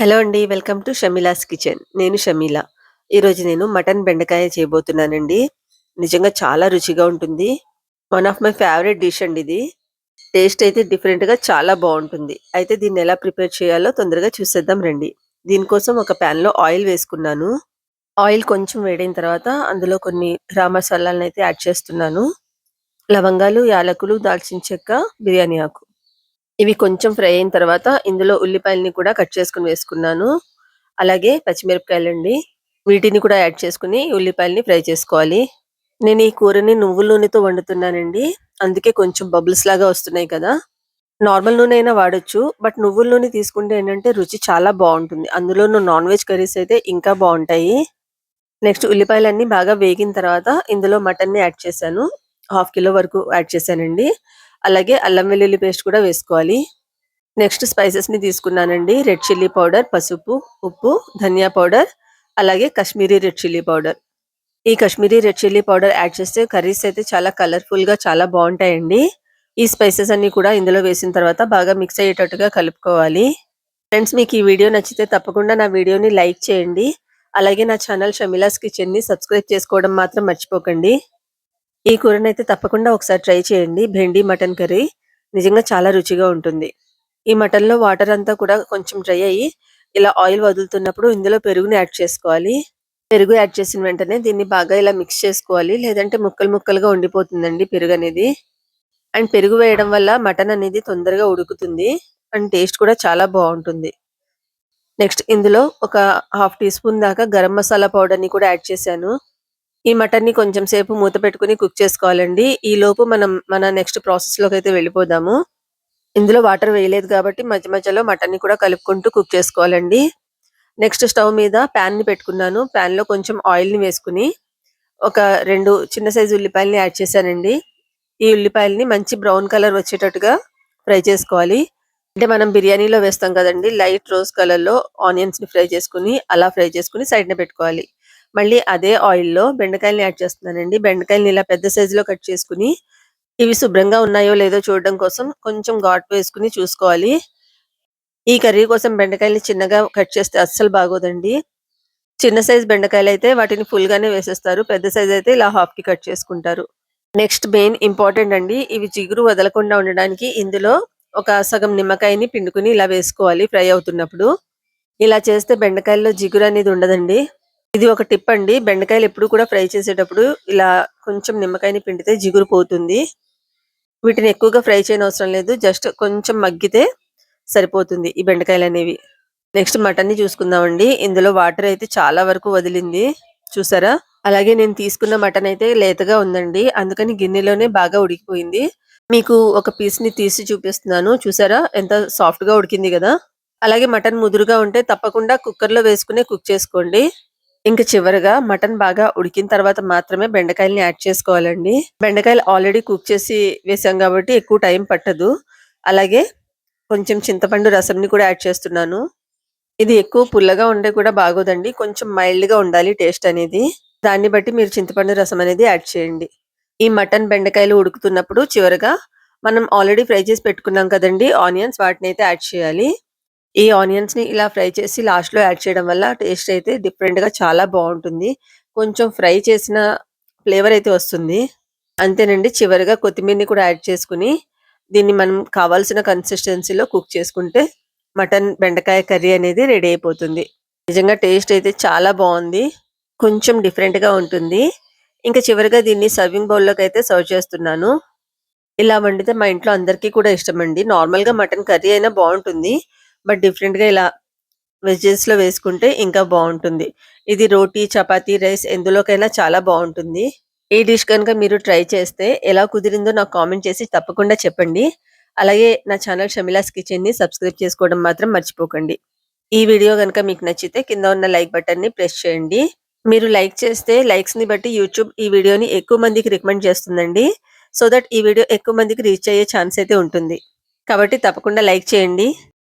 Hello అండి. Welcome to Shamila's kitchen. నేను షమీల. ఈరోజు నేను మటన్ బెండకాయ చేయబోతున్నానండి. నిజంగా చాలా రుచిగా ఉంటుంది. One of my favourite dish అండి ఇది. టేస్ట్ అయితే డిఫరెంట్‌గా చాలా బావుంటుంది. అయితే దీన్ని ఎలా ప్రిపేర్ చేయాలో తొందరగా చూసేద్దాం రండి. దీనికోసం ఒక పాన్‌లో ఆయిల్ వేసుకున్నాను. ఆయిల్ కొంచెం వేడైన తర్వాత అందులో కొన్ని రా మసాలాలనైతే యాడ్ చేస్తున్నాను. లవంగాలు, యాలకులు, దాల్చిన చెక్క, బిర్యానీ ఆకు. ఇవి కొంచెం ఫ్రై అయిన తర్వాత ఇందులో ఉల్లిపాయలని కూడా కట్ చేసుకొని వేసుకున్నాను. అలాగే పచ్చిమిరపకాయలండి. వీటిని కూడా యాడ్ చేసుకొని ఉల్లిపాయలని ఫ్రై చేసుకోవాలి. నేను ఈ కూరని నువ్వుల నూనెతో వండుతున్నానండి. అందుకే కొంచెం బబుల్స్ లాగా వస్తున్నాయి కదా! నార్మల్ నూనె అయినా వాడొచ్చు. బట్ నువ్వుల నూనె తీసుకుంటే ఏంటంటే రుచి చాలా బావుంటుంది. అందులోనూ నాన్ వెజ్ కర్రీస్ అయితే ఇంకా బావుంటాయి. నెక్స్ట్ ఉల్లిపాయలన్నీ బాగా వేగిన తర్వాత ఇందులో మటన్‌ని యాడ్ చేశాను. హాఫ్ కిలో వరకు యాడ్ చేశానండి. అలాగే అల్లం వెల్లుల్లి పేస్ట్ కూడా వేసుకోవాలి. నెక్స్ట్ స్పైసెస్‌ని తీసుకున్నానండి. రెడ్ చిల్లీ పౌడర్, పసుపు, ఉప్పు, ధనియా పౌడర్, అలాగే కాశ్మీరీ రెడ్ చిల్లీ పౌడర్. ఈ Kashmiri red chilli powder add చేస్తే కర్రీస్ అయితే చాలా కలర్‌ఫుల్‌గా చాలా బావుంటాయండి. ఈ స్పైసెస్ అన్నీ కూడా ఇందులో వేసిన తర్వాత బాగా మిక్స్ అయ్యేటట్టుగా కలుపుకోవాలి. ఫ్రెండ్స్, మీకు ఈ వీడియో నచ్చితే తప్పకుండా నా వీడియోని లైక్ చేయండి. అలాగే నా ఛానల్ షమీలాస్ కిచెన్‌ని సబ్స్క్రైబ్ చేసుకోవడం మాత్రం మర్చిపోకండి. ఈ కూరనైతే తప్పకుండా ఒకసారి ట్రై చేయండి. భెండి మటన్ కర్రీ నిజంగా చాలా రుచిగా ఉంటుంది. ఈ మటన్‌లో వాటర్ అంతా కూడా కొంచెం డ్రై అయ్యి, ఇలా ఆయిల్ వదులుతున్నప్పుడు ఇందులో పెరుగుని యాడ్ చేసుకోవాలి. పెరుగు యాడ్ చేసిన వెంటనే దీన్ని బాగా ఇలా మిక్స్ చేసుకోవాలి. లేదంటే ముక్కలు ముక్కలుగా ఉండిపోతుందండి పెరుగనేది. అండ్ పెరుగు వేయడం వల్ల మటన్ అనేది తొందరగా ఉడుకుతుంది. అండ్ టేస్ట్ కూడా చాలా బావుంటుంది. నెక్స్ట్ ఇందులో ఒక హాఫ్ టీ స్పూన్ దాకా గరం మసాలా పౌడర్‌ని కూడా యాడ్ చేశాను. ఈ మటన్‌ని కొంచెం సేపు మూత పెట్టుకొని కుక్ చేసుకోవాలండి. ఈలోపు మనం మన నెక్స్ట్ ప్రాసెస్‌లోకైతే వెళ్ళిపోదాము. ఇందులో వాటర్ వేయలేదు కాబట్టి మధ్య మధ్యలో మటన్‌ని కూడా కలుపుకుంటూ కుక్ చేసుకోవాలండి. నెక్స్ట్ స్టవ్ మీద పాన్‌ని పెట్టుకున్నాను. పాన్‌లో కొంచెం ఆయిల్‌ని వేసుకొని, ఒక 2 చిన్న సైజు ఉల్లిపాయలని యాడ్ చేశానండి. ఈ ఉల్లిపాయలని మంచి బ్రౌన్ కలర్ వచ్చేటట్టుగా ఫ్రై చేసుకోవాలి. అంటే మనం బిర్యానీలో వేస్తాం కదండీ! లైట్ రోజ్ కలర్‌లో ఆనియన్స్‌ని ఫ్రై చేసుకొని, అలా ఫ్రై చేసుకొని సైడ్‌న పెట్టుకోవాలి. మళ్ళీ అదే ఆయిల్‌లో బెండకాయలని యాడ్ చేస్తున్నానండి. బెండకాయలని ఇలా పెద్ద సైజులో కట్ చేసుకొని, ఇవి శుభ్రంగా ఉన్నాయో లేదో చూడడం కోసం కొంచెం ఘాటు వేసుకొని చూసుకోవాలి. ఈ కర్రీ కోసం బెండకాయలని చిన్నగా కట్ చేస్తే అస్సలు బాగోదండి. చిన్న సైజ్ బెండకాయలైతే వాటిని ఫుల్‌గానే వేసేస్తారు. పెద్ద సైజ్ అయితే ఇలా హాఫ్‌కి కట్ చేసుకుంటారు. నెక్స్ట్ మెయిన్ ఇంపార్టెంట్ అండి. ఇవి జిగురు వదలకుండా ఉండడానికి ఇందులో ఒక సగం నిమ్మకాయని పిండుకొని ఇలా వేసుకోవాలి ఫ్రై అవుతున్నప్పుడు. ఇలా చేస్తే బెండకాయల్లో జిగురు అనేది ఉండదండి. ఇది ఒక టిప్ అండి. బెండకాయలు ఎప్పుడు కూడా ఫ్రై చేసేటప్పుడు ఇలా కొంచెం నిమ్మకాయని పిండితే జిగురు పోతుంది. వీటిని ఎక్కువగా ఫ్రై చేయనవసరం లేదు. జస్ట్ కొంచెం మగ్గితే సరిపోతుంది ఈ బెండకాయలనేవి. నెక్స్ట్ మటన్‌ని చూసుకుందామండి. ఇందులో వాటర్ అయితే చాలా వరకు వదిలింది. చూసారా? అలాగే నేను తీసుకున్న మటన్ అయితే లేతగా ఉందండి. అందుకని గిన్నెలోనే బాగా ఉడికిపోయింది. మీకు ఒక పీస్‌ని తీసి చూపిస్తున్నాను. చూసారా? ఎంత సాఫ్ట్‌గా ఉడికింది గదా! అలాగే మటన్ ముదురుగా ఉంటే తప్పకుండా కుక్కర్‌లో వేసుకొని కుక్ చేసుకోండి. ఇంక చివరగా మటన్ బాగా ఉడికిన తర్వాత మాత్రమే బెండకాయలని యాడ్ చేసుకోవాలండి. బెండకాయలు ఆల్రెడీ కుక్ చేసి వేసాం గాబట్టి ఎక్కువ టైం పట్టదు. అలాగే కొంచెం చింతపండు రసంని కూడా యాడ్ చేస్తున్నాను. ఇది ఎక్కువ పుల్లగా ఉంటే కూడా బాగోదండి. కొంచెం మైల్డ్‌గా ఉండాలి టేస్ట్ అనేది. దాన్ని బట్టి మీరు చింతపండు రసం అనేది యాడ్ చేయండి. ఈ మటన్, బెండకాయలు ఉడుకుతున్నప్పుడు చివరగా మనం ఆల్రెడీ ఫ్రై చేసి పెట్టుకున్నాం కదండీ ఆనియన్స్, వాటినైతే యాడ్ చేయాలి. ఈ ఆనియన్స్‌ని ఇలా ఫ్రై చేసి లాస్ట్‌లో యాడ్ చేయడం వల్ల టేస్ట్ అయితే డిఫరెంట్‌గా చాలా బావుంటుంది. కొంచెం ఫ్రై చేసిన ఫ్లేవర్ అయితే వస్తుంది. అంతేనండి. చివరగా కొత్తిమీరని కూడా యాడ్ చేసుకొని, దీన్ని మనం కావాల్సిన కన్సిస్టెన్సీలో కుక్ చేసుకుంటే మటన్ బెండకాయ కర్రీ అనేది రెడీ అయిపోతుంది. నిజంగా టేస్ట్ అయితే చాలా బావుంది. కొంచెం డిఫరెంట్‌గా ఉంటుంది. ఇంక చివరగా దీన్ని సర్వింగ్ బౌల్‌లోకైతే సర్వ్ చేస్తున్నాను. ఇలా వండితే మా ఇంట్లో అందరికీ కూడా ఇష్టమండి. నార్మల్‌గా మటన్ కర్రీ అయినా బావుంటుంది. బట్ డిఫరెంట్‌గా ఇలా వెజ్జెస్‌లో వేసుకుంటే ఇంకా బావుంటుంది. ఇది రోటీ, చపాతీ, రైస్ ఎందులోకైనా చాలా బావుంటుంది. ఈ డిష్ గనుక మీరు ట్రై చేస్తే ఎలా కుదిరిందో నాకు కామెంట్ చేసి తప్పకుండా చెప్పండి. అలాగే నా ఛానల్ షమిలాస్ కిచెన్‌ని సబ్స్క్రైబ్ చేసుకోవడం మాత్రం మర్చిపోకండి. ఈ వీడియో గనుక మీకు నచ్చితే కింద ఉన్న లైక్ బటన్‌ని ప్రెస్ చేయండి. మీరు లైక్ చేస్తే లైక్స్‌ని బట్టి యూట్యూబ్ ఈ వీడియోని ఎక్కువ మందికి రికమెండ్ చేస్తుందండి. సో దట్ ఈ వీడియో ఎక్కువ మందికి రీచ్ అయ్యే ఛాన్స్ అయితే ఉంటుంది. కాబట్టి తప్పకుండా లైక్ చేయండి.